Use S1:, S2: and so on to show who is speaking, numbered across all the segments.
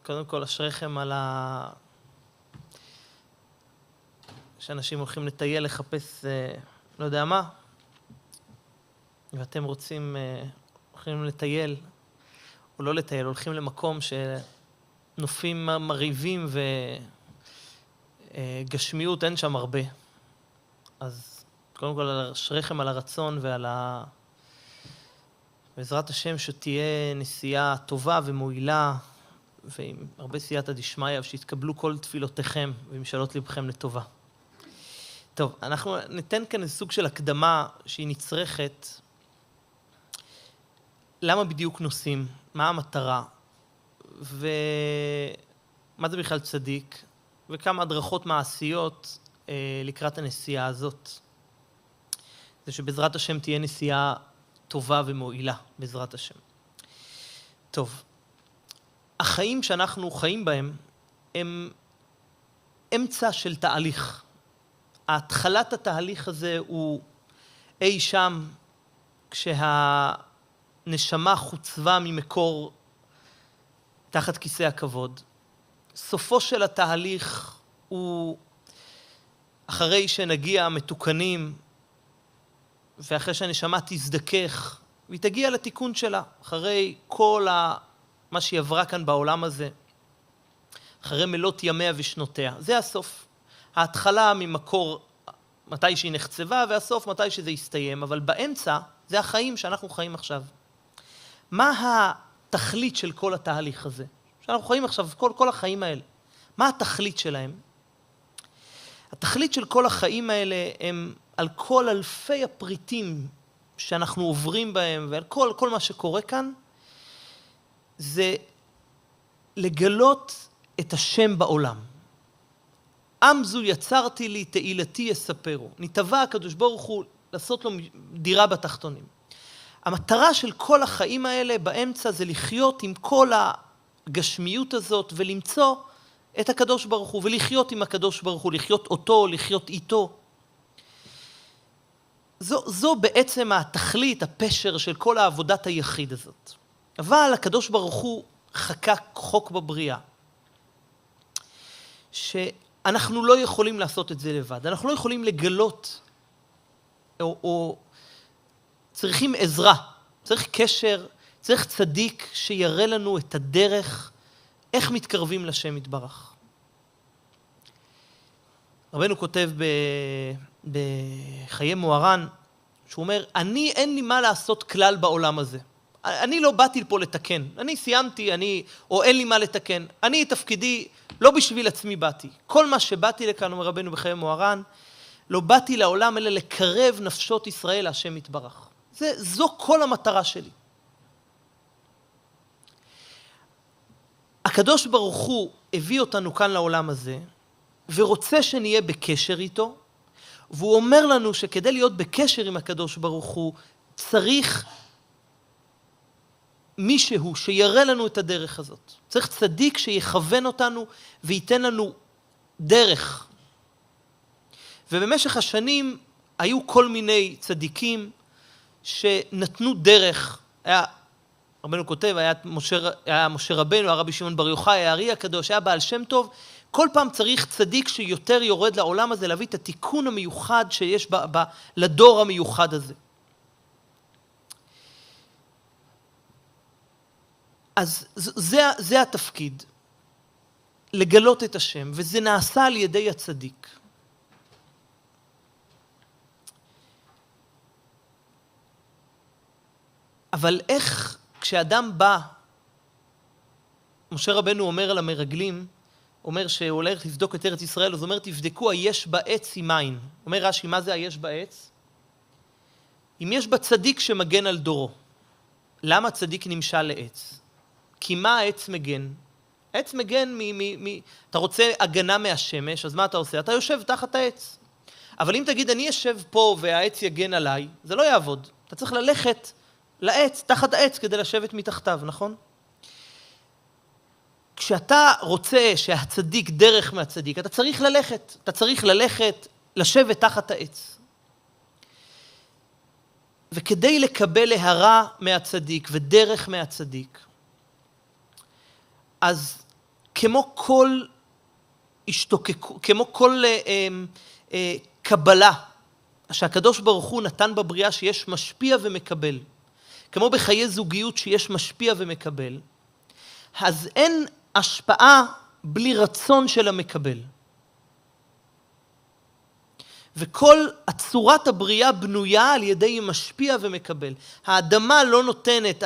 S1: קודם כל, אשריכם על שאנשים הולכים לטייל, לחפש, לא יודע מה, ואתם רוצים, הולכים לטייל, או לא לטייל, הולכים למקום שנופים מרהיבים וגשמיות, אין שם הרבה. אז קודם כל, אשריכם על הרצון ועל בעזרת השם שתהיה נסיעה טובה ומועילה, ועם הרבה סייעתא דשמיא, ושתקבלו כל תפילותיכם ומשאלות לבכם לטובה. טוב, אנחנו ניתן כאן איזה סוג של הקדמה שהיא נצרכת. למה בדיוק נוסעים? מה המטרה? ומה זה בכלל צדיק? וכמה הדרכות מעשיות לקראת הנסיעה הזאת. זה שבעזרת השם תהיה נסיעה טובה ומועילה, בעזרת השם. טוב, החיים שאנחנו חיים בהם הם אמצע של תהליך. התחלת התהליך הזה הוא אי שם כשהנשמה חוצבה ממקור תחת כיסא הכבוד. סופו של התהליך הוא אחרי שנגיע מתוקנים ואחרי שהנשמה תזדכך והיא תגיע לתיקון שלה, אחרי כל מה שהיא עברה כאן בעולם הזה, אחרי מלות ימיה ושנותיה. זה הסוף. ההתחלה ממקור מתי שהיא נחצבה, והסוף מתי שזה יסתיים, אבל באמצע זה החיים שאנחנו חיים עכשיו. מה התכלית של כל התהליך הזה? שאנחנו חיים עכשיו, כל החיים האלה. מה התכלית שלהם? התכלית של כל החיים האלה הם על כל אלפי הפריטים שאנחנו עוברים בהם, ועל כל מה שקורה כאן, זה לגלות את השם בעולם. עם זו יצרתי לי, תהילתי יספרו. נתבע הקדוש ברוך הוא לעשות לו דירה בתחתונים. המטרה של כל החיים האלה באמצע זה לחיות עם כל הגשמיות הזאת ולמצוא את הקדוש ברוך הוא, ולחיות עם הקדוש ברוך הוא, לחיות אותו, לחיות איתו. זו בעצם התכלית, הפשר של כל העבודת היחיד הזאת. אבל הקדוש ברוך הוא חקק חוק בבריאה, שאנחנו לא יכולים לעשות את זה לבד. אנחנו לא יכולים לגלות, או צריכים עזרה, צריך קשר, צריך צדיק שיראה לנו את הדרך, איך מתקרבים לשם יתברך. רבנו כותב בחיי מוהר"ן, שהוא אומר, אין לי מה לעשות כלל בעולם הזה. אני לא באתי פה לתקן, אני סיימתי, או אין לי מה לתקן. אני תפקידי, לא בשביל עצמי באתי. כל מה שבאתי לכאן, אומר רבנו בחיי מוהר"ן, לא באתי לעולם אלא לקרב נפשות ישראל להשם יתברך. זו כל המטרה שלי. הקדוש ברוך הוא הביא אותנו כאן לעולם הזה, ורוצה שנהיה בקשר איתו, והוא אומר לנו שכדי להיות בקשר עם הקדוש ברוך הוא, צריך מישהו שיראה לנו את הדרך הזאת. צריך צדיק שיכוון אותנו וייתן לנו דרך. ובמשך השנים היו כל מיני צדיקים שנתנו דרך. רבנו כותב, היה משה רבנו, הרבי שמעון בר יוחאי, הארי הקדוש, היה בעל שם טוב. כל פעם צריך צדיק שיותר יורד לעולם הזה, להביא את התיקון המיוחד שיש לדור המיוחד הזה. אז זה התפקיד, לגלות את השם, וזה נעשה על ידי הצדיק. אבל איך כשאדם בא, משה רבנו אומר על המרגלים, אומר שהוא הולך לבדוק את ארץ ישראל, אז הוא אומר, תבדקו היש בעץ עם מים. אומר רש"י, מה זה היש בעץ? אם יש בה צדיק שמגן על דורו. למה צדיק נמשל לעץ? כי מה העץ מגן? העץ מגן אתה רוצה הגנה מהשמש, אז מה אתה עושה? אתה יושב תחת העץ. אבל אם תגיד, אני יושב פה והעץ יגן עליי, זה לא יעבוד. אתה צריך ללכת לעץ, תחת העץ, כדי לשבת מתחתיו, נכון? כשאתה רוצה שהצדיק דרך מהצדיק, אתה צריך ללכת, לשבת תחת העץ. וכדי לקבל להרה מהצדיק ודרך מהצדיק, אז כמו כל קבלה שהקדוש ברוך הוא נתן בבריאה שיש משפיע ומקבל, כמו בחיי זוגיות שיש משפיע ומקבל, אז אין השפעה בלי רצון של המקבל. וכל הצורת הבריאה בנויה על ידי משפיע ומקבל. האדמה לא נותנת,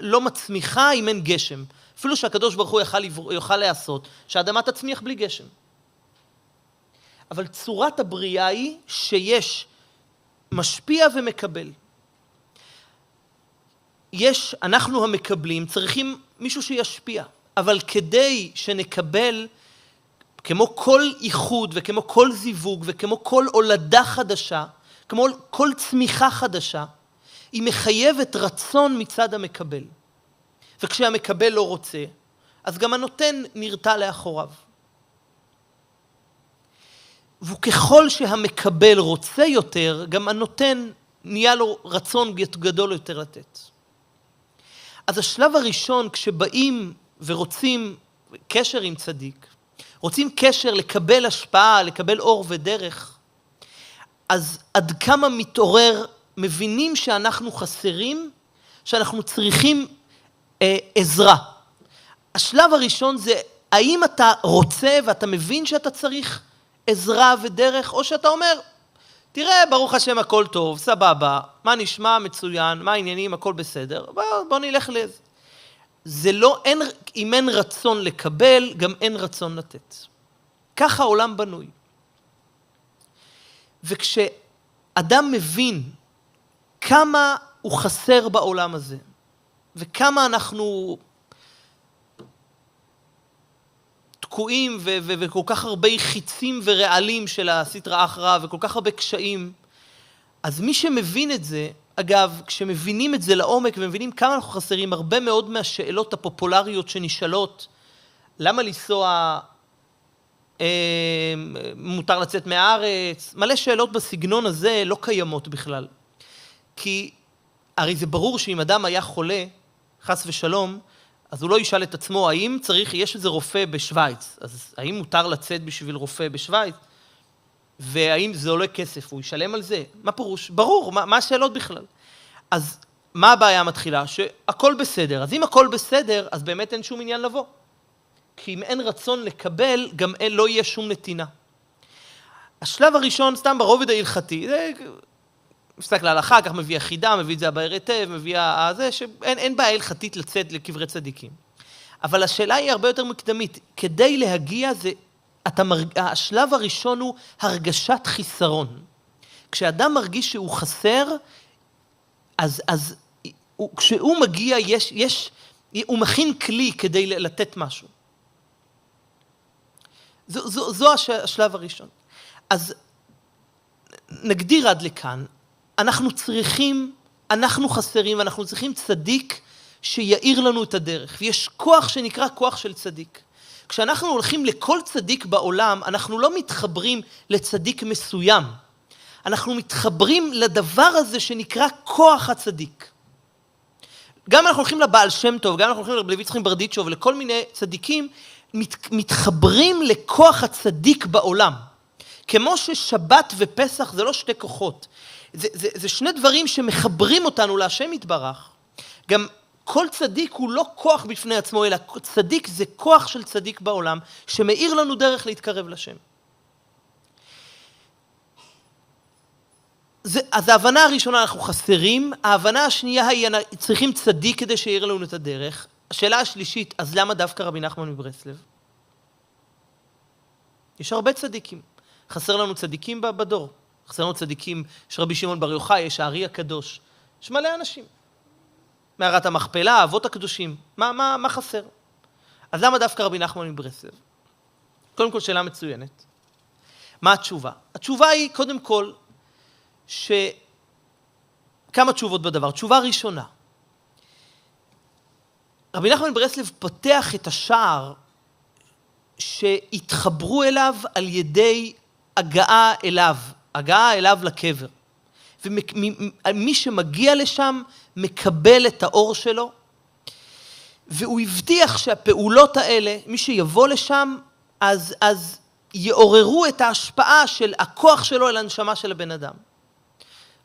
S1: לא מצמיחה אם אין גשם. אפילו שהקדוש ברוך הוא יוכל לעשות, שהאדמה תצמיח בלי גשם. אבל צורת הבריאה היא שיש משפיע ומקבל. אנחנו המקבלים צריכים מישהו שישפיע, אבל כדי שנקבל, כמו כל איחוד וכמו כל זיווג וכמו כל הולדה חדשה, כמו כל צמיחה חדשה, היא מחייבת רצון מצד המקבל. וכשהמקבל לא רוצה, אז גם הנותן נרתע לאחוריו. וככל שהמקבל רוצה יותר, גם הנותן נהיה לו רצון גדול יותר לתת. אז השלב הראשון, כשבאים ורוצים קשר עם צדיק, רוצים קשר לקבל השפעה, לקבל אור ודרך, אז עד כמה מתעורר, מבינים שאנחנו חסרים, שאנחנו צריכים עזרה. השלב הראשון זה, האם אתה רוצה ואתה מבין שאתה צריך עזרה ודרך, או שאתה אומר, תראה, ברוך השם הכל טוב, סבבה, מה נשמע, מצוין, מה העניינים, הכל בסדר, בוא נלך לזה. זה לא, אם אין רצון לקבל, גם אין רצון לתת. ככה העולם בנוי. וכשאדם מבין כמה הוא חסר בעולם הזה, וכמה אנחנו תקועים וכל כך הרבה חיצים ורעלים של הסטרא אחרא וכל כך הרבה קשיים, אז מי שמבין את זה, אגב, כשמבינים את זה לעומק ומבינים כמה אנחנו חסרים, הרבה מאוד מהשאלות הפופולריות שנשאלות, למה לנסוע, מותר לצאת מהארץ, מלא שאלות בסגנון הזה לא קיימות בכלל. כי הרי זה ברור שאם אדם היה חולה, חס ושלום, אז הוא לא ישאל את עצמו, האם יש איזה רופא בשוויץ, אז האם מותר לצאת בשביל רופא בשוויץ? והאם זה עולה כסף, הוא ישלם על זה? מה פירוש? ברור, מה השאלות בכלל? אז מה הבעיה המתחילה? שהכל בסדר. אז אם הכל בסדר, אז באמת אין שום עניין לבוא. כי אם אין רצון לקבל, גם לא יהיה שום נתינה. השלב הראשון, סתם ברובד ההלכתי, זה מפסק להלכה, כך מביא החידה, מביא את זה הבאר היטב, מביא זה, שאין בעיה הלכתית לצאת לקברי צדיקים. אבל השאלה היא הרבה יותר מקדמית. כדי להגיע זה, השלב הראשון הוא הרגשת חיסרון. כשאדם מרגיש שהוא חסר, אז כשהוא מגיע, הוא מכין כלי כדי לתת משהו. זו השלב הראשון. אז נגדיר עד לכאן, אנחנו חסרים, אנחנו צריכים צדיק שיעיר לנו את הדרך. ויש כוח שנקרא כוח של צדיק. כשאנחנו הולכים לכל צדיק בעולם, אנחנו לא מתחברים לצדיק מסוים. אנחנו מתחברים לדבר הזה שנקרא כוח הצדיק. גם אנחנו הולכים לבעל שם טוב, גם אנחנו הולכים לרבי יצחק ברדיצ'וב ולכל מיני צדיקים, מתחברים לכוח הצדיק בעולם. כמו ששבת ופסח זה לא שתי כוחות. זה שני דברים שמחברים אותנו להשם יתברך. גם כל צדיק הוא לא כוח בפני עצמו, אלא צדיק זה כוח של צדיק בעולם, שמאיר לנו דרך להתקרב לשם. אז ההבנה הראשונה אנחנו חסרים, ההבנה השנייה היא צריכים צדיק כדי שיאיר לנו את הדרך. השאלה השלישית, אז למה דווקא רבי נחמן מברסלב? יש הרבה צדיקים. חסר לנו צדיקים בדור. חסר לנו צדיקים, יש רבי שמעון בר יוחאי, יש הארי הקדוש. יש מלא אנשים. מערת המכפלה, אבות הקדושים. מה חסר? אז למה דווקא רבי נחמן מברסלב? קודם כל שאלה מצוינת. מה התשובה? התשובה היא, קודם כל, כמה תשובות בדבר. תשובה ראשונה. רבי נחמן מברסלב פותח את השער שהתחברו אליו על ידי הגעה אליו לקבר. ומי שמגיע לשם מקבל את האור שלו. והוא הבטיח שהפעולות האלה, מי שיבוא לשם, אז יעוררו את ההשפעה של הכוח שלו אל הנשמה של הבן אדם.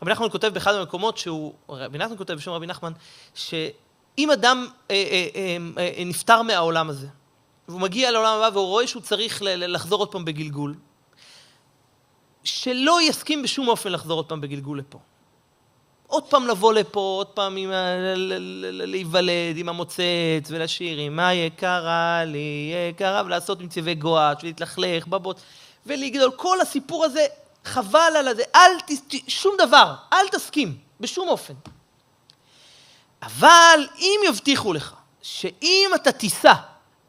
S1: רבי נחמן כותב באחד המקומות רבי נחמן כותב בשם רבי נחמן, שאם אדם נפטר מהעולם הזה, והוא מגיע לעולם הבא והוא רואה שהוא צריך לחזור עוד פעם בגלגול, שלא יסכים בשום אופן לחזור עוד פעם בגלגול לפה. עוד פעם לבוא לפה, עוד פעם להיוולד עם המוצץ ולשיר עם מה יקרה לי יקרה, ולעשות עם צבעי גואץ' ולהתלכלך בבות ולגדול. כל הסיפור הזה חבל על זה, שום דבר, אל תסכים בשום אופן. אבל אם יבטיחו לך שאם אתה תיסע,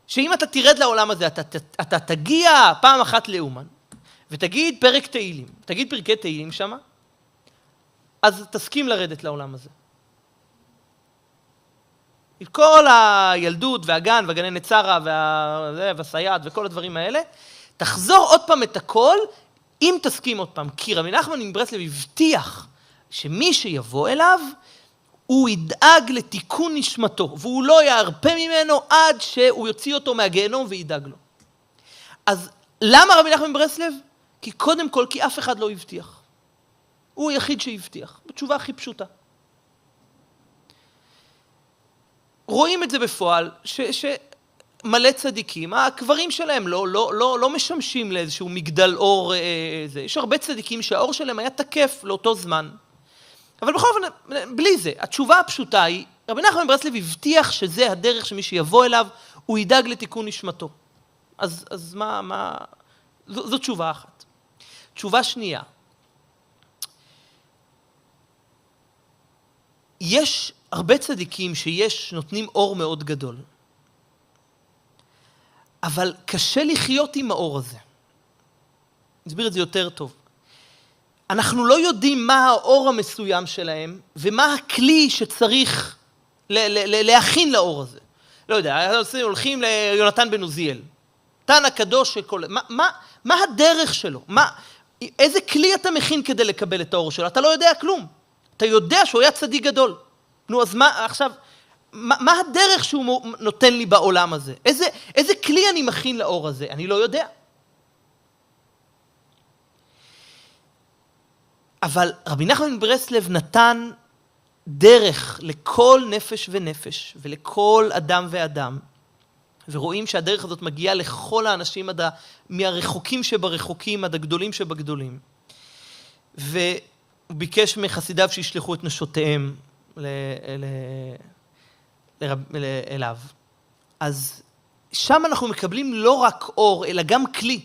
S1: שאם אתה תרד לעולם הזה, אתה תגיע פעם אחת לאומן, ותגיד פרק תהילים, תגיד פרקי תהילים שמה, אז תסכים לרדת לעולם הזה. כל הילדות והגן והגננת שרה והסייעת וכל הדברים האלה, תחזור עוד פעם את הכל, אם תסכים עוד פעם. כי רבי נחמן מברסלב הבטיח שמי שיבוא אליו, הוא ידאג לתיקון נשמתו, והוא לא ירפה ממנו עד שהוא יוציא אותו מהגיהנום וידאג לו. אז למה רבי נחמן מברסלב? כי קודם כל, כי אף אחד לא הבטיח. הוא היחיד שהבטיח, בתשובה הכי פשוטה. רואים את זה בפועל, שמלא צדיקים, הקברים שלהם לא משמשים לאיזשהו מגדל אור, יש הרבה צדיקים שהאור שלהם היה תקף לאותו זמן. אבל בכל אופן, בלי זה, התשובה הפשוטה היא, רבי נחמן מברסלב הבטיח שזה הדרך שמי שיבוא אליו, הוא ידאג לתיקון נשמתו. אז מה, זו תשובה אחת. תשובה שנייה, יש הרבה צדיקים נותנים אור מאוד גדול. אבל קשה לחיות עם האור הזה. נסביר את זה יותר טוב. אנחנו לא יודעים מה האור המסוים שלהם, ומה הכלי שצריך להכין לאור הזה. לא יודע, הולכים ליונתן בן עוזיאל. תן הקדוש שכל... מה הדרך שלו? איזה כלי אתה מכין כדי לקבל את האור שלו? אתה לא יודע כלום. אתה יודע שהוא היה צדיק גדול. נו, אז מה הדרך שהוא נותן לי בעולם הזה? איזה כלי אני מכין לאור הזה? אני לא יודע. אבל רבי נחמן מברסלב נתן דרך לכל נפש ונפש, ולכל אדם ואדם, ורואים שהדרך הזאת מגיעה לכל האנשים מהרחוקים שברחוקים עד הגדולים שבגדולים. והוא ביקש מחסידיו שישלחו את נשותיהם אליו. אז שם אנחנו מקבלים לא רק אור, אלא גם כלי.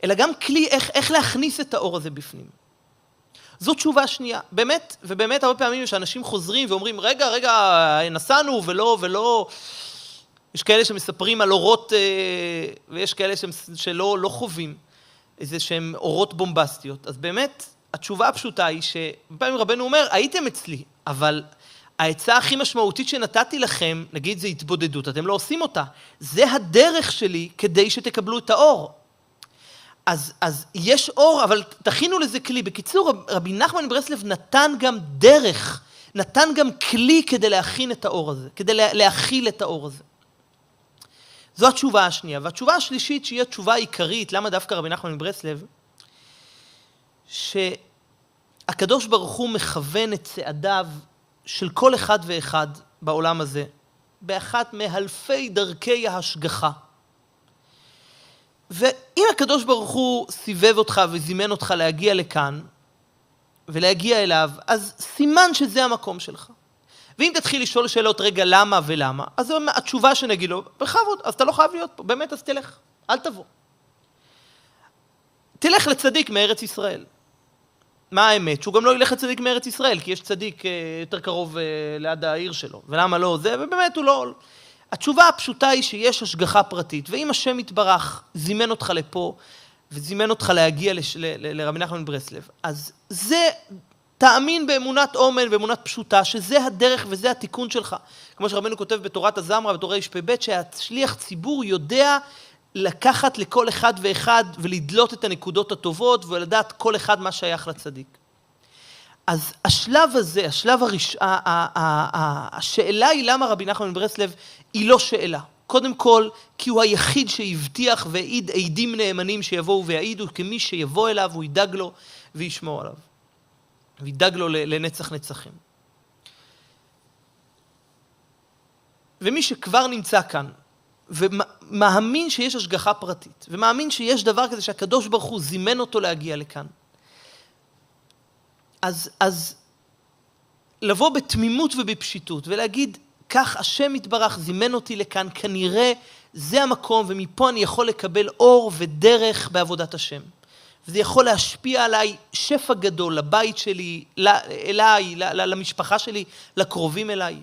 S1: אלא גם כלי איך להכניס את האור הזה בפנים. זו תשובה שנייה. באמת, ובאמת הרבה פעמים שאנשים חוזרים ואומרים, רגע, נסענו ולא. יש כאלה שמספרים על אורות, ויש כאלה שלא חווים איזה שהם אורות בומבסטיות. אז באמת, התשובה הפשוטה היא שפעמים רבנו אומר, הייתם אצלי, אבל העצה הכי משמעותית שנתתי לכם, נגיד זה התבודדות, אתם לא עושים אותה. זה הדרך שלי כדי שתקבלו את האור. אז יש אור, אבל תכינו לזה כלי. בקיצור, רבי נחמן מברסלב נתן גם דרך, נתן גם כלי כדי להכין את האור הזה, כדי להכיל את האור הזה. זו התשובה השנייה. והתשובה השלישית, שהיא התשובה העיקרית, למה דווקא רבי נחמן מברסלב, שהקדוש ברוך הוא מכוון את צעדיו של כל אחד ואחד בעולם הזה, באחת מאלפי דרכי ההשגחה. ואם הקדוש ברוך הוא סיבב אותך וזימן אותך להגיע לכאן, ולהגיע אליו, אז סימן שזה המקום שלך. ואם תתחיל לשאול שאלות רגע למה ולמה, אז התשובה שנגיד לו, בכבוד, אז אתה לא חייב להיות פה, באמת אז תלך, אל תבוא. תלך לצדיק מארץ ישראל. מה האמת? שהוא גם לא ילך לצדיק מארץ ישראל, כי יש צדיק יותר קרוב ליד העיר שלו, ולמה לא זה, ובאמת הוא לא... התשובה הפשוטה היא שיש השגחה פרטית, ואם השם יתברך זימן אותך לפה, וזימן אותך להגיע לרבי נחמן מברסלב, אז זה תאמין באמונת אומן, באמונת פשוטה, שזה הדרך וזה התיקון שלך. כמו שרבנו כותב בתורת הזמרה, בתורה ר"ב, שהשליח ציבור יודע לקחת לכל אחד ואחד, ולדלות את הנקודות הטובות, ולדעת כל אחד מה שייך לצדיק. אז השלב הזה, השאלה היא למה רבי נחמן מברסלב היא לא שאלה. קודם כל, כי הוא היחיד שהבטיח והעיד עדים נאמנים שיבואו ויעידו, כמי שיבוא אליו, הוא ידאג לו וישמור עליו. וידאג לו לנצח נצחים. ומי שכבר נמצא כאן, ומאמין שיש השגחה פרטית, ומאמין שיש דבר כזה שהקדוש ברוך הוא זימן אותו להגיע לכאן, אז לבוא בתמימות ובפשיטות ולהגיד, כך השם יתברך זימן אותי לכאן, כנראה זה המקום ומפה אני יכול לקבל אור ודרך בעבודת השם. וזה יכול להשפיע עליי שפע גדול, לבית שלי, אליי, למשפחה שלי, לקרובים אליי.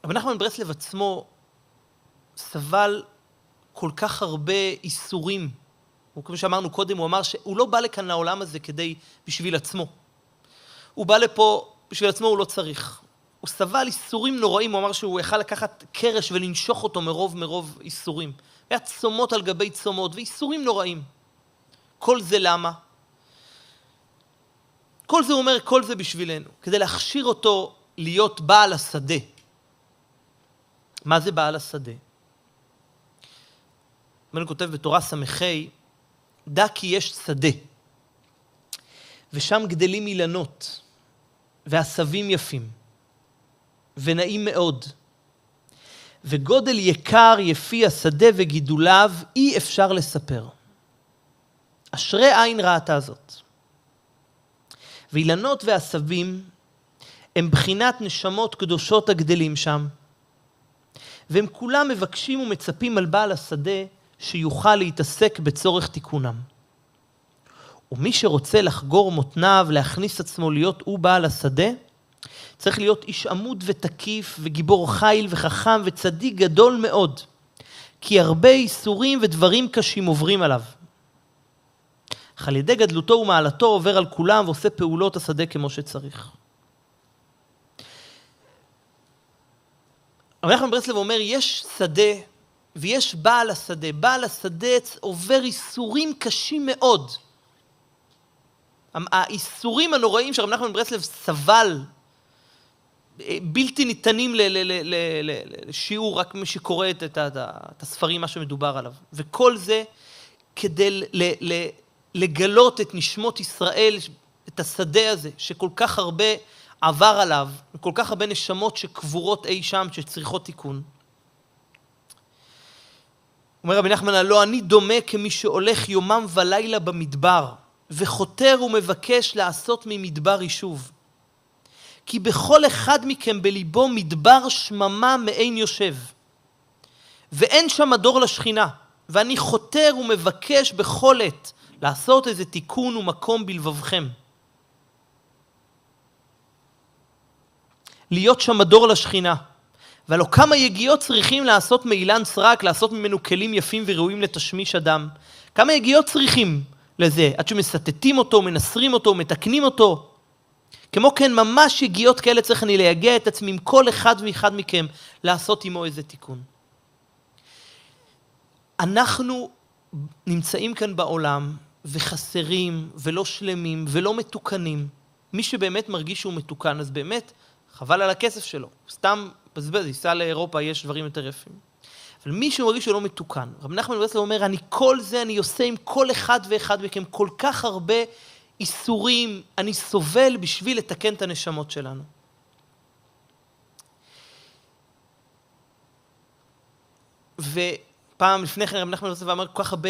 S1: רבי נחמן מברסלב עצמו סבל כל כך הרבה איסורים. כמו שאמרנו קודם, הוא אמר שהוא לא בא לכאן לעולם הזה בשביל עצמו. הוא בא לפה בשביל עצמו, הוא לא צריך. הוא סבל איסורים נוראים, הוא אמר שהוא יכל לקחת קרש ולנשוך אותו מרוב איסורים. היה צומות על גבי צומות ואיסורים נוראים. כל זה למה? כל זה הוא אומר, כל זה בשבילנו, כדי להכשיר אותו להיות בעל השדה. מה זה בעל השדה? אני כותב בתורה סמכי, דע כי יש שדה, ושם גדלים אילנות, ועשבים יפים, ונעים מאוד, וגודל יקר יפי השדה וגידוליו אי אפשר לספר. אשרי עין ראתה זאת. ואילנות ועשבים הם בחינת נשמות קדושות הגדלים שם, והם כולם מבקשים ומצפים על בעל השדה שיוכל להתעסק בצורך תיקונם. ומי שרוצה לחגור מותניו, להכניס עצמו להיות הוא בעל השדה, צריך להיות איש עמוד ותקיף וגיבור חיל וחכם וצדיק גדול מאוד, כי הרבה איסורים ודברים קשים עוברים עליו. אך על ידי גדלותו ומעלתו עובר על כולם ועושה פעולות השדה כמו שצריך. רבי נחמן מברסלב אומר, יש שדה ויש בעל השדה. בעל השדה עובר איסורים קשים מאוד. האיסורים הנוראים שרבי נחמן מברסלב סבל, בלתי ניתנים לשיעור, רק מי שקורא את הספרים, מה שמדובר עליו. וכל זה כדי לגלות את נשמות ישראל, את השדה הזה, שכל כך הרבה עבר עליו, וכל כך הרבה נשמות שקבורות אי שם, שצריכות תיקון. אומר רבי נחמן, הלא אני דומה כמי שהולך יומם ולילה במדבר, וחותר ומבקש לעשות ממדבר יישוב. כי בכל אחד מכם בליבו מדבר שממה מאין יושב, ואין שם מדור לשכינה, ואני חותר ומבקש בכל עת לעשות איזה תיקון ומקום בלבבכם. להיות שם מדור לשכינה. ולא כמה יגיעות צריכים לעשות מאילן סרק, לעשות ממנו כלים יפים וראויים לתשמיש אדם. כמה יגיעות צריכים לזה, עד שמסתתים אותו, מנסרים אותו, מתקנים אותו. כמו כן, ממש יגיעות כאלה צריך אני להגיע את עצמי עם כל אחד ואחד מכם, לעשות עמו איזה תיקון. אנחנו נמצאים כאן בעולם, וחסרים, ולא שלמים, ולא מתוקנים. מי שבאמת מרגיש שהוא מתוקן, אז באמת חבל על הכסף שלו. סתם בזבז, ייסע לאירופה, יש דברים יותר יפים. אבל מי שמרגיש שהוא לא מתוקן, רבי נחמן מברסלב אומר, כל זה אני עושה עם כל אחד ואחד מכם, כל כך הרבה איסורים, אני סובל בשביל לתקן את הנשמות שלנו. ופעם לפני כן רבי נחמן מברסלב אמר, כל כך הרבה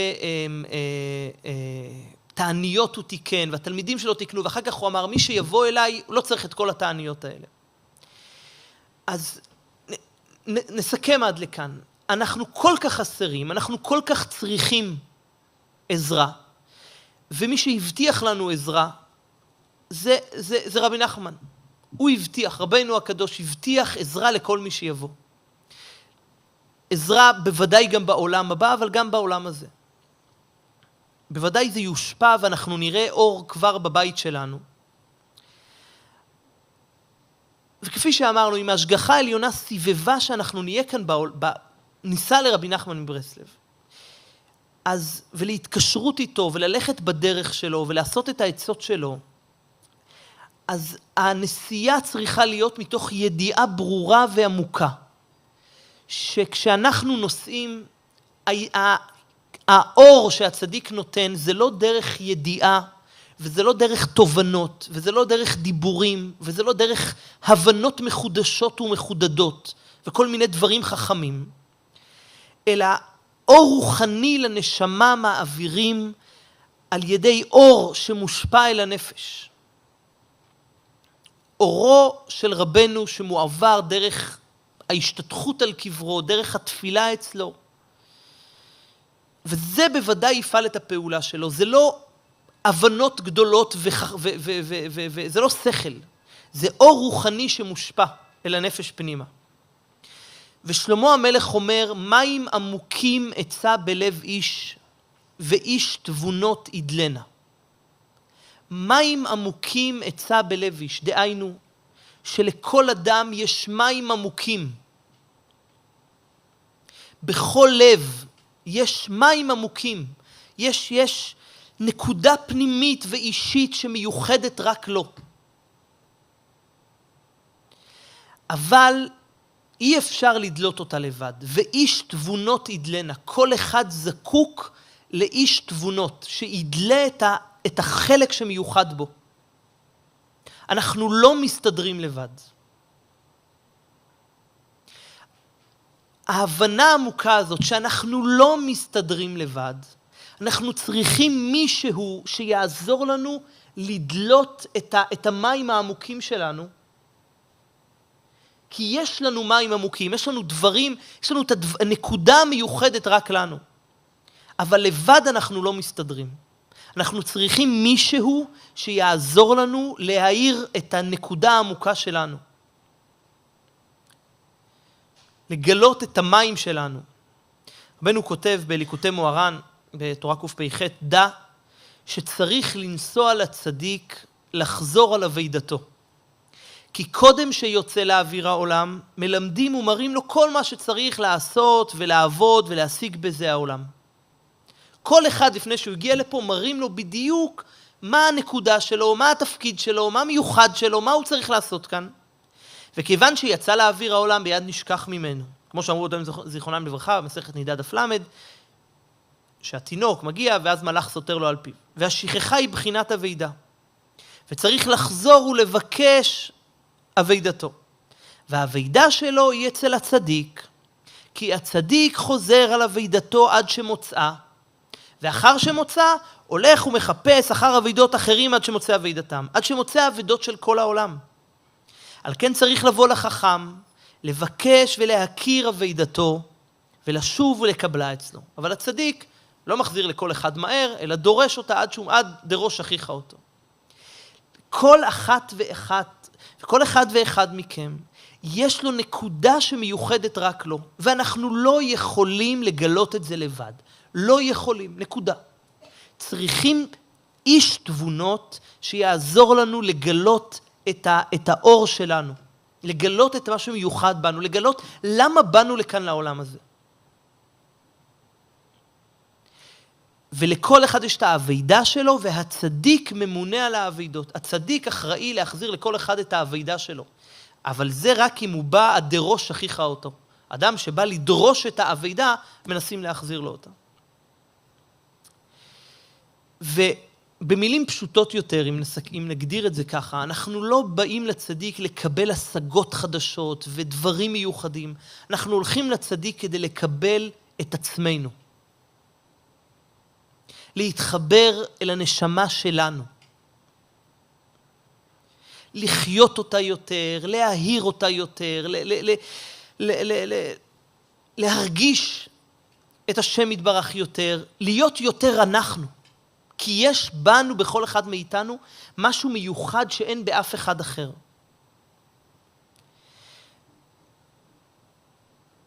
S1: תעניות הוא תיקן, והתלמידים שלו תיקנו, ואחר כך הוא אמר, מי שיבוא אליי, הוא לא צריך את כל התעניות האלה. אז נסכם עד לכאן. אנחנו כל כך חסרים, אנחנו כל כך צריכים עזרה, ומי שהבטיח לנו עזרה, זה רבי נחמן. הוא הבטיח, רבינו הקדוש הבטיח עזרה לכל מי שיבוא. עזרה בוודאי גם בעולם הבא, אבל גם בעולם הזה. בוודאי זה יושפע ואנחנו נראה אור כבר בבית שלנו. וכפי שאמרנו, אם ההשגחה העליונה סיבבה שאנחנו נהיה כאן ניסה לרבי נחמן מברסלב, אז, ולהתקשרות איתו, וללכת בדרך שלו, ולעשות את העצות שלו, אז הנסיעה צריכה להיות מתוך ידיעה ברורה ועמוקה, שכשאנחנו נוסעים, האור שהצדיק נותן זה לא דרך ידיעה, וזה לא דרך תובנות, וזה לא דרך דיבורים, וזה לא דרך הבנות מחודשות ומחודדות, וכל מיני דברים חכמים, אלא אור רוחני לנשמה מעבירים על ידי אור שמושפע אל הנפש. אורו של רבנו שמועבר דרך ההשתתחות על קברו, דרך התפילה אצלו. וזה בוודאי יפעל את הפעולה שלו. זה לא הבנות גדולות וזה לא שכל. זה אור רוחני שמושפע אל הנפש פנימה. ושלמה המלך אומר, מים עמוקים עצה בלב איש, ואיש תבונות ידלנה. מים עמוקים עצה בלב איש, דהיינו, שלכל אדם יש מים עמוקים. בכל לב יש מים עמוקים. יש נקודה פנימית ואישית שמיוחדת רק לו. אבל אי אפשר לדלות אותה לבד, ואיש תבונות ידלנה. כל אחד זקוק לאיש תבונות, שידלה את החלק שמיוחד בו. אנחנו לא מסתדרים לבד. ההבנה העמוקה הזאת שאנחנו לא מסתדרים לבד, אנחנו צריכים מישהו שיעזור לנו לדלות את המים העמוקים שלנו, כי יש לנו מים עמוקים, יש לנו דברים, יש לנו את הנקודה המיוחדת רק לנו. אבל לבד אנחנו לא מסתדרים. אנחנו צריכים מישהו שיעזור לנו להאיר את הנקודה העמוקה שלנו. לגלות את המים שלנו. רבנו כותב בליקוטי מוהר"ן, בתורה קפ"ח, דע שצריך לנסוע לצדיק, לחזור על אבידתו. כי קודם שיוצא לאוויר העולם, מלמדים ומראים לו כל מה שצריך לעשות ולעבוד ולהשיג בזה העולם. כל אחד לפני שהוא הגיע לפה מראים לו בדיוק מה הנקודה שלו, מה התפקיד שלו, מה מיוחד שלו, מה הוא צריך לעשות כאן. וכיוון שיצא לאוויר העולם ביד נשכח ממנו, כמו שאמרו אותם זיכרונם לברכה במסכת נידה דף למד, שהתינוק מגיע ואז מלאך סותר לו על פיו. והשכחה היא בחינת אבידה. וצריך לחזור ולבקש אבידתו. והאבידה שלו היא אצל הצדיק, כי הצדיק חוזר על אבידתו עד שמוצאה, ואחר שמוצא הולך ומחפש אחר אבידות אחרים עד שמוצא אבידתם, עד שמוצא אבידות של כל העולם. על כן צריך לבוא לחכם, לבקש ולהכיר אבידתו, ולשוב ולקבלה אצלו. אבל הצדיק לא מחזיר לכל אחד מהר, אלא דורש אותה עד דרוש אחיך אותו. כל אחת ואחת, וכל אחד ואחד מכם, יש לו נקודה שמיוחדת רק לו, ואנחנו לא יכולים לגלות את זה לבד. לא יכולים, נקודה. צריכים איש תבונות שיעזור לנו לגלות את האור שלנו, לגלות את מה שמיוחד בנו, לגלות למה באנו לכאן לעולם הזה. ולכל אחד יש את האבידה שלו, והצדיק ממונה על האבידות. הצדיק אחראי להחזיר לכל אחד את האבידה שלו. אבל זה רק אם הוא בא עד דרוש אחיך אותו. אדם שבא לדרוש את האבידה, מנסים להחזיר לו אותה. ובמילים פשוטות יותר, אם נגדיר את זה ככה, אנחנו לא באים לצדיק לקבל השגות חדשות ודברים מיוחדים. אנחנו הולכים לצדיק כדי לקבל את עצמנו. להתחבר אל הנשמה שלנו. לחיות אותה יותר, להאהיר אותה יותר, להרגיש את השם יתברך יותר, להיות יותר אנחנו. כי יש בנו, בכל אחד מאיתנו, משהו מיוחד שאין באף אחד אחר.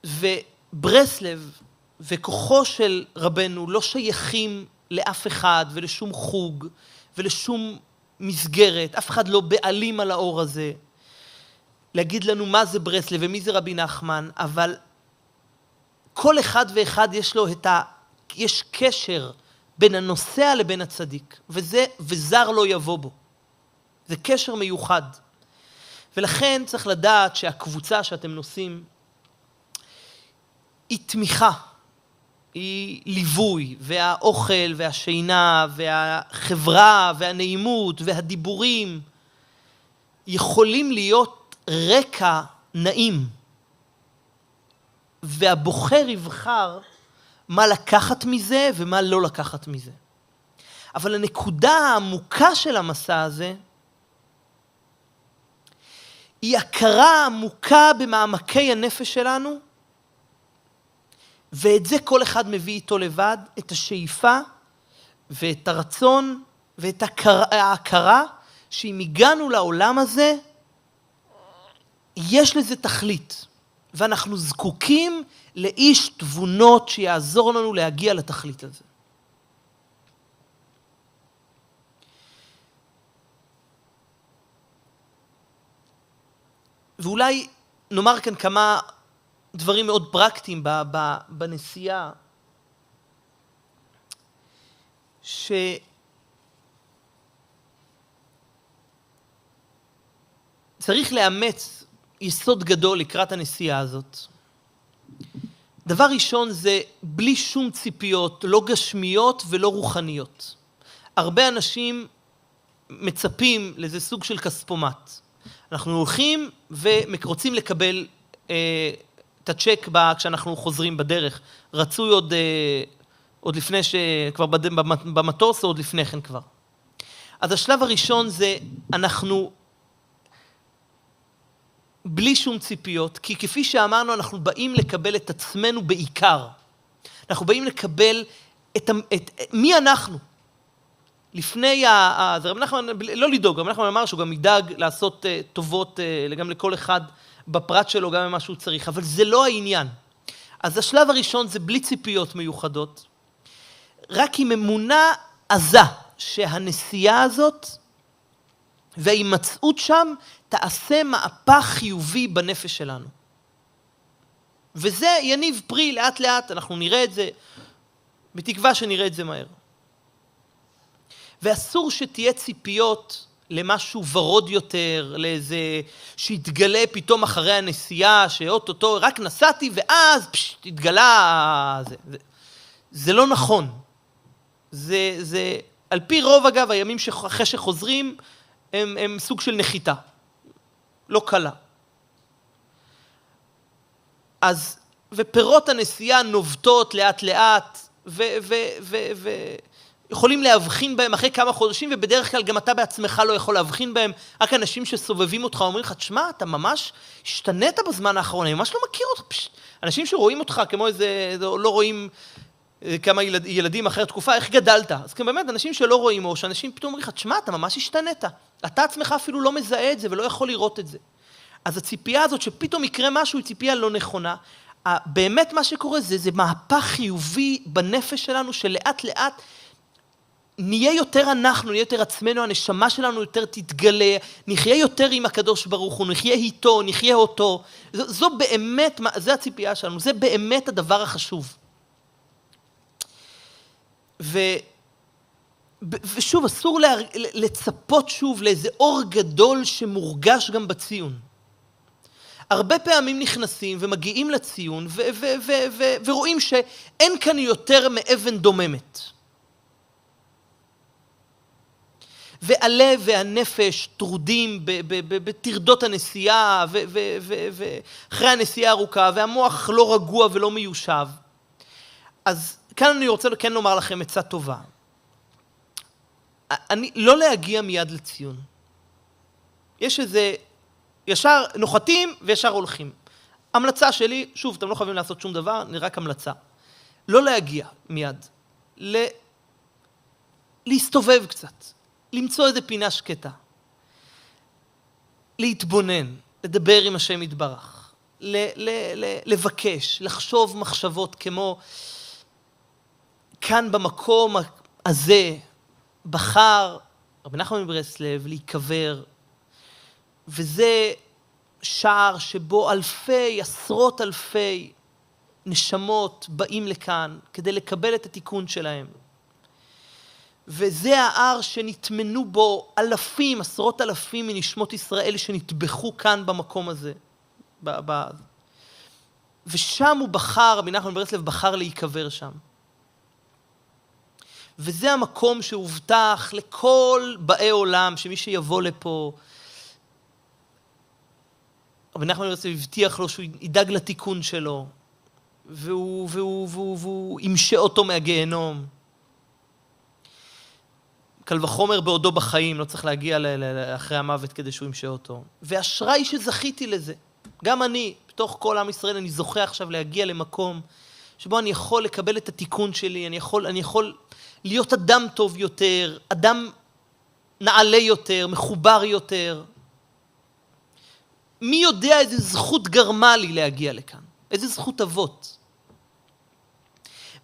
S1: וברסלב וכוחו של רבנו לא שייכים לאף אחד ולשום חוג ולשום מסגרת. אף אחד לא בעלים על האור הזה. להגיד לנו מה זה ברסלב ומי זה רבי נחמן, אבל כל אחד ואחד יש לו יש קשר בין הנוסע לבין הצדיק, וזר לא יבוא בו. זה קשר מיוחד. ולכן צריך לדעת שהקבוצה שאתם נוסעים היא תמיכה, היא ליווי, והאוכל והשינה והחברה והנעימות והדיבורים יכולים להיות רקע נעים. והבוחר יבחר מה לקחת מזה ומה לא לקחת מזה. אבל הנקודה העמוקה של המסע הזה היא הכרה עמוקה במעמקי הנפש שלנו, ואת זה כל אחד מביא איתו לבד, את השאיפה ואת הרצון ואת ההכרה שאם הגענו לעולם הזה, יש לזה תכלית, ואנחנו זקוקים לאיש תבונות שיעזור לנו להגיע לתכלית הזה. ואולי נאמר כאן כמה דברים מאוד פרקטיים בנסיעה, שצריך לאמץ יסוד גדול לקראת הנסיעה הזאת. דבר ראשון זה בלי שום ציפיות, לא גשמיות ולא רוחניות. הרבה אנשים מצפים לזה סוג של כספומט. אנחנו הולכים ורוצים לקבל את הצ'ק כשאנחנו חוזרים בדרך. רצוי עוד לפני שכבר במטוס או עוד לפני כן כבר. אז השלב הראשון זה אנחנו בלי שום ציפיות, כי כפי שאמרנו אנחנו באים לקבל את עצמנו בעיקר. אנחנו באים לקבל מי אנחנו. לפני רבי נחמן, לא לדאוג, רבי נחמן אמר שהוא גם ידאג לעשות טובות גם לכל אחד בפרט שלו, גם ממה שהוא צריך, אבל זה לא העניין. אז השלב הראשון זה בלי ציפיות מיוחדות, רק עם אמונה עזה שהנסיעה הזאת וההימצאות שם תעשה מהפך חיובי בנפש שלנו. וזה יניב פרי לאט לאט, אנחנו נראה את זה, בתקווה שנראה את זה מהר. ואסור שתהיה ציפיות למשהו ורוד יותר, לאיזה שיתגלה פתאום אחרי הנסיעה, שאוטוטו רק נסעתי ואז תתגלה. זה לא נכון. זה על פי רוב אגב, הימים אחרי שחוזרים הם סוג של נחיתה. לא קלה. אז, ופירות הנסיעה נובטות לאט לאט, יכולים להבחין בהם אחרי כמה חודשים, ובדרך כלל גם אתה בעצמך לא יכול להבחין בהם, רק אנשים שסובבים אותך אומרים לך, תשמע, אתה ממש השתנית בזמן האחרון, אני ממש לא מכיר אותך. אנשים שרואים אותך כמו איזה, לא רואים כמה ילדים אחרי תקופה, איך גדלת? אז כן, באמת, אנשים שלא רואים, או שאנשים פתאום אומרים לך, תשמע, אתה ממש השתנית. אתה עצמך אפילו לא מזהה את זה, ולא יכול לראות את זה. אז הציפייה הזאת שפתאום יקרה משהו, היא ציפייה לא נכונה. באמת מה שקורה זה מהפך חיובי בנפש שלנו, שלאט לאט נהיה יותר אנחנו, נהיה יותר עצמנו, הנשמה שלנו יותר תתגלה, נחיה יותר עם הקדוש ברוך הוא, נחיה איתו, נחיה אותו. זו באמת, זה הציפייה שלנו, זה באמת הדבר החשוב. ושוב, אסור לצפות שוב לאיזה אור גדול שמורגש גם בציון. הרבה פעמים נכנסים ומגיעים לציון ורואים שאין כאן יותר מאבן דוממת. והלב והנפש טרודים בתרדות הנסיעה ואחרי הנסיעה הארוכה, והמוח לא רגוע ולא מיושב. אז כאן אני רוצה כן לומר לכם עצה טובה. לא להגיע מיד לציון. יש איזה, ישר נוחתים וישר הולכים. המלצה שלי, שוב, אתם לא חייבים לעשות שום דבר, אני רק המלצה. לא להגיע מיד. להסתובב קצת. למצוא איזה פינה שקטה. להתבונן, לדבר עם השם יתברך. לבקש, לחשוב מחשבות כמו כאן במקום הזה, בחר רבי נחמן מברסלב להיקבר, וזה שער שבו אלפי, עשרות אלפי נשמות באים לכאן כדי לקבל את התיקון שלהם. וזה ההר שנטמנו בו אלפים, עשרות אלפים מנשמות ישראל שנטבחו כאן במקום הזה. ושם הוא בחר, רבי נחמן מברסלב בחר להיקבר שם. וזה המקום שהובטח לכל באי עולם, שמי שיבוא לפה, רבי נחמן מברסלב הבטיח לו שהוא ידאג לתיקון שלו, והוא ימשה אותו מהגיהנום. קל וחומר בעודו בחיים, לא צריך להגיע אחרי המוות כדי שהוא ימשה אותו. ואשרי שזכיתי לזה. גם אני, בתוך כל עם ישראל, אני זוכה עכשיו להגיע למקום שבו אני יכול לקבל את התיקון שלי, אני יכול להיות אדם טוב יותר, אדם נעלה יותר, מחובר יותר. מי יודע איזה זכות גרמה לי להגיע לכאן? איזה זכות אבות?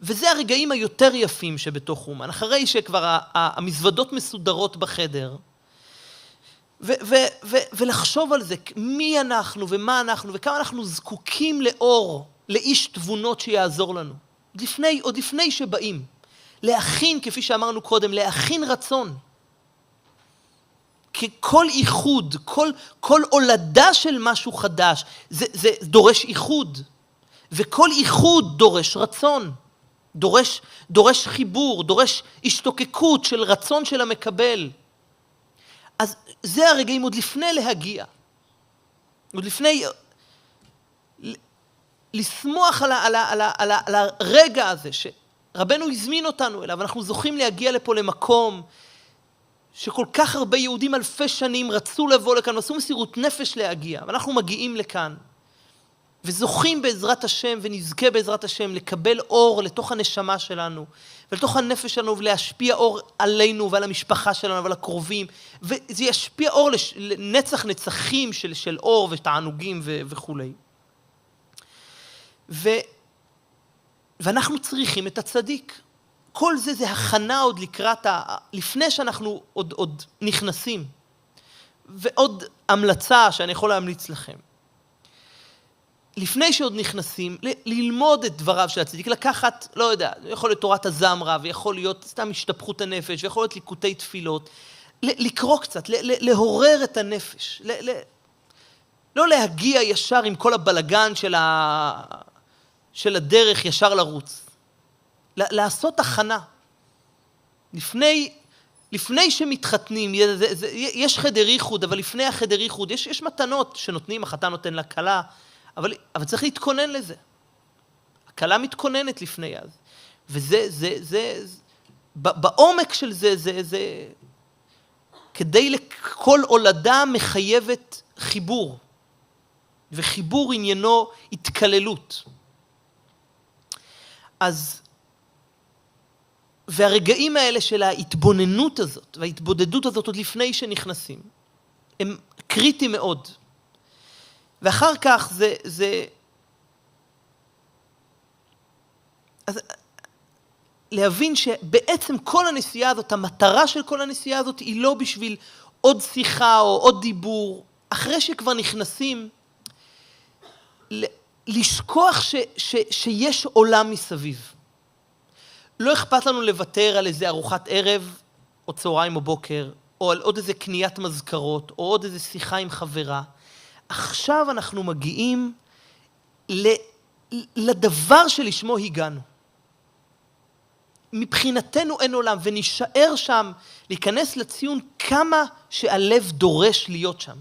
S1: וזה הרגעים היותר יפים שבתוך אומן, אחרי שכבר המזוודות מסודרות בחדר, ולחשוב על זה, מי אנחנו ומה אנחנו, וכמה אנחנו זקוקים לאור, לאיש תבונות שיעזור לנו. עוד לפני שבאים, להכין, כפי שאמרנו קודם, להכין רצון. כל איחוד, כל הולדה של משהו חדש, זה דורש איחוד, וכל איחוד דורש רצון. דורש חיבור, דורש השתוקקות של רצון של המקבל. אז זה הרגעים עוד לפני להגיע. עוד לפני לשמוח על הרגע הזה שרבנו הזמין אותנו אליו. אנחנו זוכים להגיע לפה למקום שכל כך הרבה יהודים אלפי שנים רצו לבוא לכאן, ועשו מסירות נפש להגיע. ואנחנו מגיעים לכאן. וזוכים בעזרת השם ונזכה בעזרת השם לקבל אור לתוך הנשמה שלנו ולתוך הנפש שלנו ולהשפיע אור עלינו ועל המשפחה שלנו ועל הקרובים, וזה ישפיע אור לנצח נצחים של אור ותענוגים וכו'. ואנחנו צריכים את הצדיק. כל זה הכנה עוד לקראת, לפני שאנחנו עוד נכנסים. ועוד המלצה שאני יכול להמליץ לכם. לפני שעוד נכנסים, ללמוד את דבריו של הצדיק, לקחת, לא יודע, יכול להיות תורת הזמרה, ויכול להיות סתם השתפכות הנפש, ויכול להיות ליקוטי תפילות, לקרוא קצת, להורר את הנפש, לא להגיע ישר עם כל הבלגן של הדרך ישר לרוץ, לעשות הכנה. לפני שמתחתנים, יש חדר ייחוד, אבל לפני החדר ייחוד, יש מתנות שנותנים, החתן נותן לכלה, אבל צריך להתכונן לזה. הכלה מתכוננת לפני אז. וזה, בעומק של זה, כדי לכל הולדה מחייבת חיבור. וחיבור עניינו התקללות. והרגעים האלה של ההתבוננות הזאת, וההתבודדות הזאת עוד לפני שנכנסים, הם קריטיים מאוד. ואחר כך אז להבין שבעצם כל הנסיעה הזאת, המטרה של כל הנסיעה הזאת היא לא בשביל עוד שיחה או עוד דיבור, אחרי שכבר נכנסים, לשכוח שיש עולם מסביב. לא אכפת לנו לוותר על איזה ארוחת ערב, או צהריים או בוקר, או על עוד איזה קניית מזכרות, או עוד איזה שיחה עם חברה. עכשיו אנחנו מגיעים לדבר שלשמו הגענו. מבחינתנו אין עולם, ונשאר שם להיכנס לציון כמה שהלב דורש להיות שם.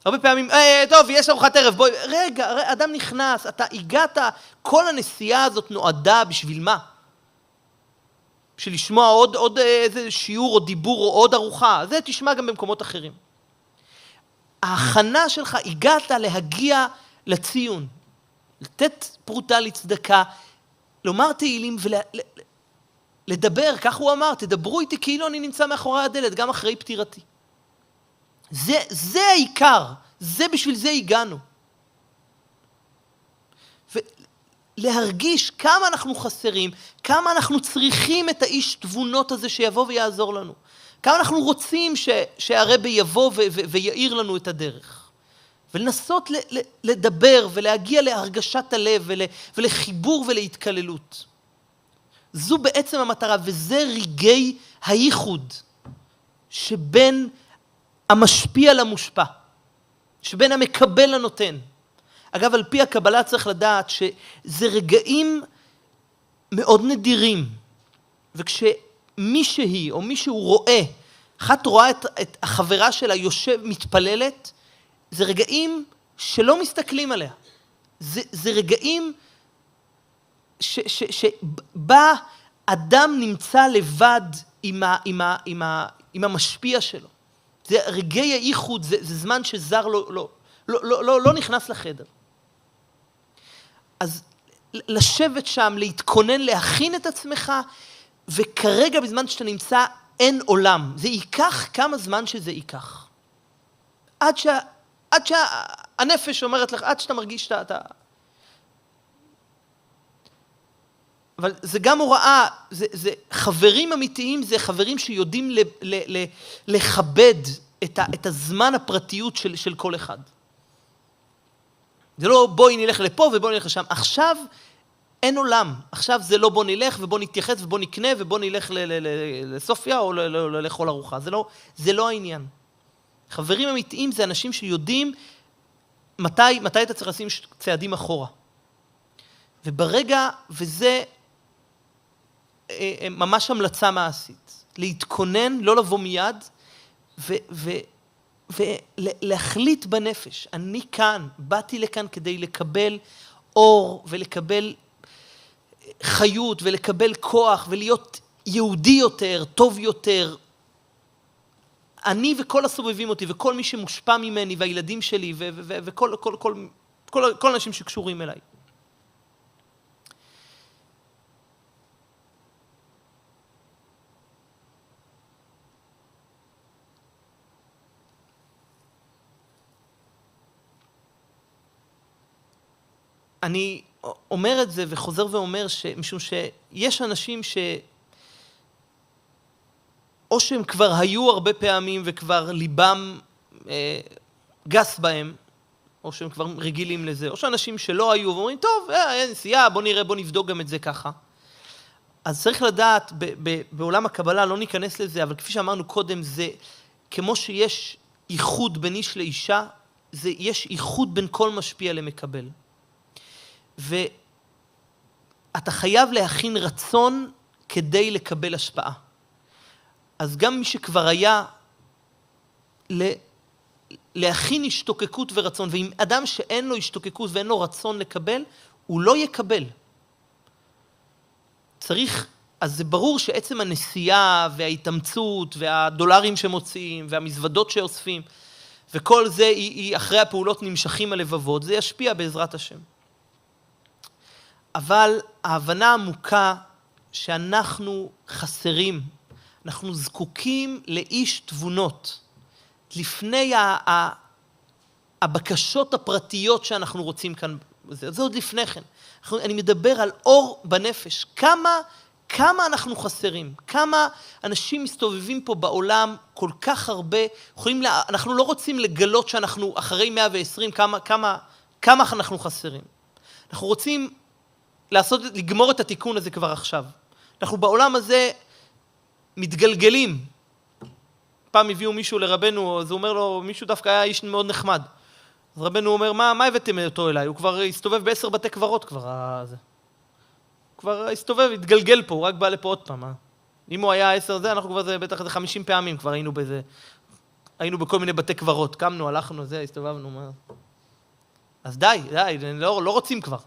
S1: הרבה פעמים, טוב, יש ארוחת ערב, בואי, רגע, אדם נכנס, אתה הגעת, כל הנסיעה הזאת נועדה בשביל מה? בשביל לשמוע עוד איזה שיעור או דיבור או עוד ארוחה, זה תשמע גם במקומות אחרים. ההכנה שלך, הגעת להגיע לציון, לתת פרוטה לצדקה, לומר תהילים ולדבר, כך הוא אמר, תדברו איתי כאילו אני נמצא מאחורי הדלת, גם אחרי פטירתי. זה העיקר, בשביל זה הגענו. ולהרגיש כמה אנחנו חסרים, כמה אנחנו צריכים את האיש תבונות הזה שיבוא ויעזור לנו. כמה אנחנו רוצים שהרבי יבוא ויעיר לנו את הדרך. ולנסות לדבר ולהגיע להרגשת הלב ולחיבור ולהתקללות. זו בעצם המטרה, וזה רגעי הייחוד שבין המשפיע למושפע, שבין המקבל לנותן. אגב, על פי הקבלה צריך לדעת שזה רגעים מאוד נדירים, וכשמישהי או מישהו רואה, אחת רואה את החברה שלה יושב מתפללת, זה רגעים שלא מסתכלים עליה. זה רגעים שבה אדם נמצא לבד עם המשפיע שלו. זה רגעי הייחוד, זה זמן שזר לא נכנס לחדר. אז לשבת שם, להתכונן, להכין את עצמך, וכרגע בזמן שאתה נמצא אין עולם. זה ייקח כמה זמן שזה ייקח. עד שהנפש אומרת לך, עד שאתה מרגיש שאתה... אבל זה גם הוראה, זה חברים אמיתיים, זה חברים שיודעים לכבד את הזמן הפרטיות של כל אחד. זה לא בואי נלך לפה ובואי נלך לשם. עכשיו אין עולם. עכשיו זה לא בוא נלך ובוא נתייחס ובוא נקנה ובוא נלך לסופיה או לאכול ארוחה. זה לא העניין. חברים אמיתיים זה אנשים שיודעים מתי אתה צריך לשים צעדים אחורה. וברגע, וזה ממש המלצה מעשית, להתכונן, לא לבוא מיד, ולהחליט בנפש, אני כאן, באתי לכאן כדי לקבל אור, ולקבל חיות, ולקבל כוח, ולהיות יהודי יותר, טוב יותר. אני וכל הסובבים אותי, וכל מי שמושפע ממני, והילדים שלי, וכל אנשים שקשורים אליי. אני אומר את זה וחוזר ואומר משום שיש אנשים או שהם כבר היו הרבה פעמים וכבר ליבם גס בהם, או שהם כבר רגילים לזה, או שאנשים שלא היו ואומרים, טוב, אין נסיעה, בוא נראה, בוא נבדוק גם את זה ככה. אז צריך לדעת, בעולם הקבלה לא ניכנס לזה, אבל כפי שאמרנו קודם, זה כמו שיש ייחוד בין איש לאישה, יש ייחוד בין כל משפיע למקבל. ואתה חייב להכין רצון כדי לקבל השפעה. אז גם מי שכבר היה להכין השתוקקות ורצון, ואם אדם שאין לו השתוקקות ואין לו רצון לקבל, הוא לא יקבל. צריך, אז זה ברור שעצם הנסיעה וההתאמצות והדולרים שמוציאים והמזוודות שאוספים, וכל זה היא אחרי הפעולות נמשכים הלבבות, זה ישפיע בעזרת השם. אבל ההבנה העמוקה שאנחנו חסרים, אנחנו זקוקים לאיש תבונות, לפני הבקשות הפרטיות שאנחנו רוצים כאן, זה עוד לפני כן. אני מדבר על אור בנפש, כמה אנחנו חסרים, כמה אנשים מסתובבים פה בעולם כל כך הרבה, אנחנו לא רוצים לגלות שאנחנו אחרי 120, כמה אנחנו חסרים. אנחנו רוצים לגמור את התיקון הזה כבר עכשיו. אנחנו בעולם הזה מתגלגלים. פעם הביאו מישהו לרבנו, אז הוא אומר לו, מישהו דווקא היה איש מאוד נחמד. אז רבנו אומר, מה הבאתם אותו אליי? הוא כבר הסתובב ב10 בתי קברות כבר. כבר הסתובב, התגלגל פה, הוא רק בא לפה עוד פעם. אם הוא היה 10 זה, אנחנו כבר בטח 50 פעמים כבר היינו בזה. היינו בכל מיני בתי קברות, קמנו, הלכנו, הסתובבנו. אז די, לא רוצים כבר.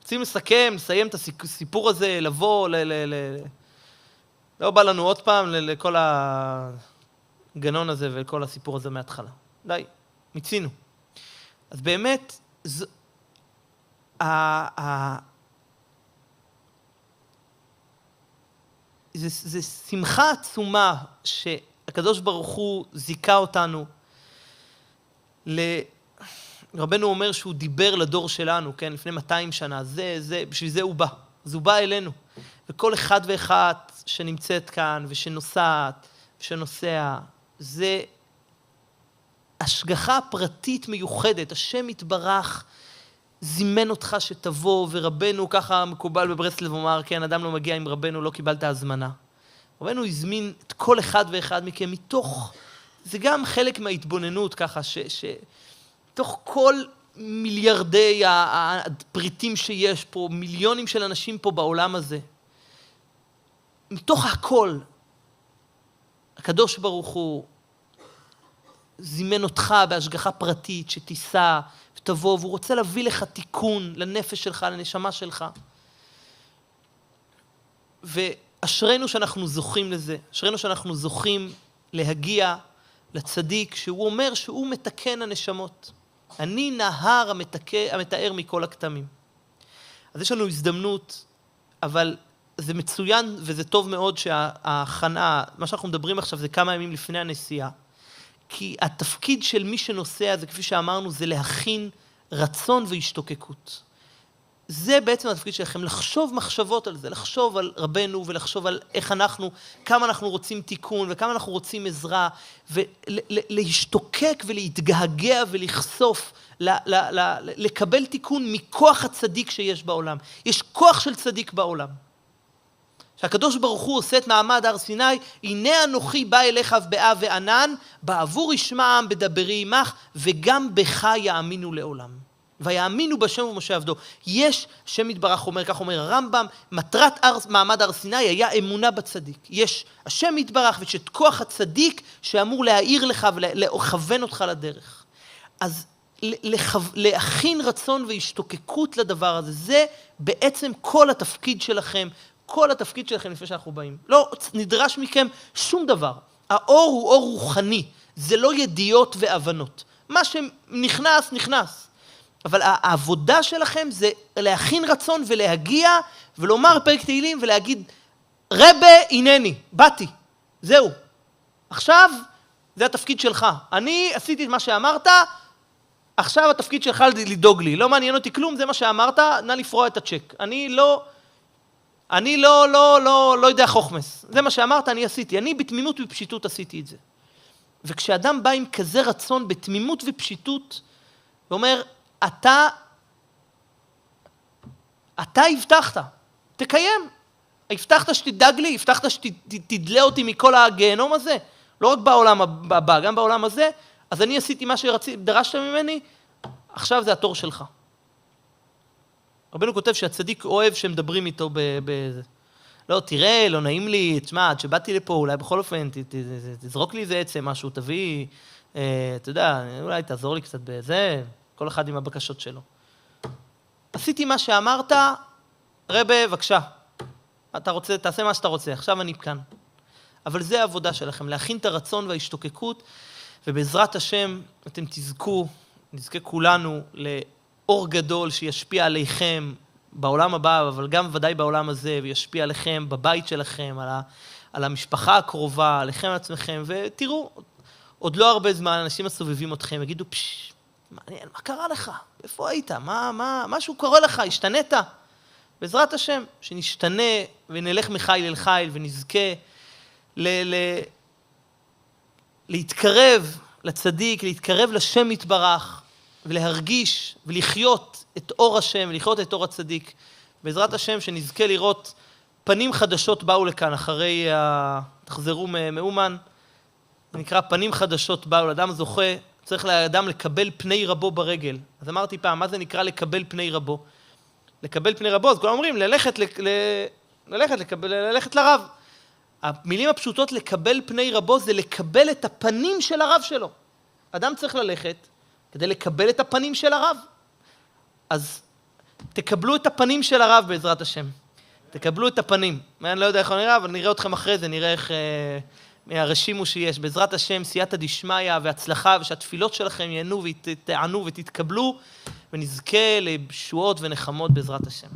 S1: רוצים לסיים את הסיפור הזה, לבוא, לא בא לנו עוד פעם לכל הגנון הזה וכל הסיפור הזה מההתחלה. די, מצינו. אז באמת, זה שמחה עצומה שהקדוש ברוך הוא זיכה אותנו. רבנו אומר שהוא דיבר לדור שלנו, כן, לפני 200 שנה, בשביל זה הוא בא. אז הוא בא אלינו. וכל אחד ואחת שנמצאת כאן ושנוסעת, שנוסע, זה השגחה פרטית מיוחדת. השם יתברך זימן אותך שתבוא, ורבנו, ככה מקובל בברסלב, אומר, כן, אדם לא מגיע עם רבנו, לא קיבלת הזמנה. רבנו הזמין את כל אחד ואחד מכם מתוך, זה גם חלק מההתבוננות ככה, תוך כל מיליארדי הפריטים שיש פה, מיליונים של אנשים פה בעולם הזה, מתוך הכל, הקדוש ברוך הוא זימן אותך בהשגחה פרטית שתיסע ותבוא, והוא רוצה להביא לך תיקון לנפש שלך, לנשמה שלך. ואשרינו שאנחנו זוכים לזה, אשרינו שאנחנו זוכים להגיע לצדיק, שהוא אומר שהוא מתקן הנשמות. אני נהר המתאר מכל הכתמים. אז יש לנו הזדמנות, אבל זה מצוין וזה טוב מאוד שההכנה, מה שאנחנו מדברים עכשיו זה כמה ימים לפני הנסיעה. כי התפקיד של מי שנוסע, זה כפי שאמרנו, זה להכין רצון והשתוקקות. זה בעצם התפקיד שלכם, לחשוב מחשבות על זה, לחשוב על רבנו ולחשוב על איך אנחנו, כמה אנחנו רוצים תיקון וכמה אנחנו רוצים עזרה, ולהשתוקק ולהתגעגע ולחשוף, לקבל תיקון מכוח הצדיק שיש בעולם. יש כוח של צדיק בעולם. שהקדוש ברוך הוא עושה את מעמד הר סיני, הנה אנוכי בא אליך באה וענן, בעבור ישמעם בדברי עמך, וגם בך יאמינו לעולם. ויאמינו בשם ובמשה עבדו. יש, השם יתברך אומר, כך אומר הרמב"ם, מטרת מעמד הר סיני היה אמונה בצדיק. יש השם יתברך ויש את כוח הצדיק שאמור להאיר לך ולכוון אותך לדרך. אז להכין רצון והשתוקקות לדבר הזה, זה בעצם כל התפקיד שלכם, כל התפקיד שלכם לפני שאנחנו באים. לא נדרש מכם שום דבר. האור הוא אור רוחני, זה לא ידיעות והבנות. מה שנכנס, נכנס. אבל העבודה שלכם זה להכין רצון ולהגיע ולומר פרק תהילים ולהגיד, רבה הנני, באתי, זהו. עכשיו זה התפקיד שלך. אני עשיתי את מה שאמרת, עכשיו התפקיד שלך לדאוג לי. לא מעניין אותי כלום, זה מה שאמרת, נא לפרוע את הצ'ק. אני לא יודע חוכמס. זה מה שאמרת, אני עשיתי. אני בתמימות ופשיטות עשיתי את זה. וכשאדם בא עם כזה רצון בתמימות ופשיטות, ואומר, אתה הבטחת, תקיים. הבטחת שתדאג לי, הבטחת שתדלה אותי מכל הגיהנום הזה, לא רק בעולם הבא, גם בעולם הזה, אז אני עשיתי מה שדרשת ממני, עכשיו זה התור שלך. רבנו כותב שהצדיק אוהב שמדברים איתו בזה. לא, תראה, לא נעים לי, תשמע, עד שבאתי לפה, אולי בכל אופן, תזרוק לי איזה עצם, משהו, תביא, אתה יודע, אולי תעזור לי קצת בזה, כל אחד עם הבקשות שלו. עשיתי מה שאמרת, רבה, בבקשה. אתה רוצה, תעשה מה שאתה רוצה, עכשיו אני כאן. אבל זה העבודה שלכם, להכין את הרצון וההשתוקקות, ובעזרת השם אתם נזכה כולנו לאור גדול שישפיע עליכם בעולם הבא, אבל גם ודאי בעולם הזה, וישפיע עליכם בבית שלכם, על המשפחה הקרובה, עליכם על עצמכם, ותראו, עוד לא הרבה זמן אנשים הסובבים אתכם, יגידו, מעניין, מה קרה לך? איפה היית? משהו קורה לך? השתנית? בעזרת השם, שנשתנה ונלך מחיל אל חיל ונזכה להתקרב לצדיק, להתקרב לשם יתברך ולהרגיש ולחיות את אור השם ולחיות את אור הצדיק. בעזרת השם שנזכה לראות פנים חדשות באו לכאן אחרי, תחזרו מאומן, זה נקרא פנים חדשות באו, אדם זוכה, צריך לאדם לקבל פני רבו ברגל. אז אמרתי פעם, מה זה נקרא לקבל פני רבו? לקבל פני רבו, אז כולם אומרים, ללכת לרב. המילים הפשוטות לקבל פני רבו זה לקבל את הפנים של הרב שלו. אדם צריך ללכת כדי לקבל את הפנים של הרב. אז תקבלו את הפנים של הרב בעזרת השם. תקבלו את הפנים. אני לא יודע איך הוא נראה, אבל נראה אתכם אחרי זה, נראה איך הרשימו שיש. בעזרת השם, סייעתא דשמיא והצלחה, ושהתפילות שלכם ייענו ותענו ותתקבלו, ונזכה לישועות ונחמות בעזרת השם.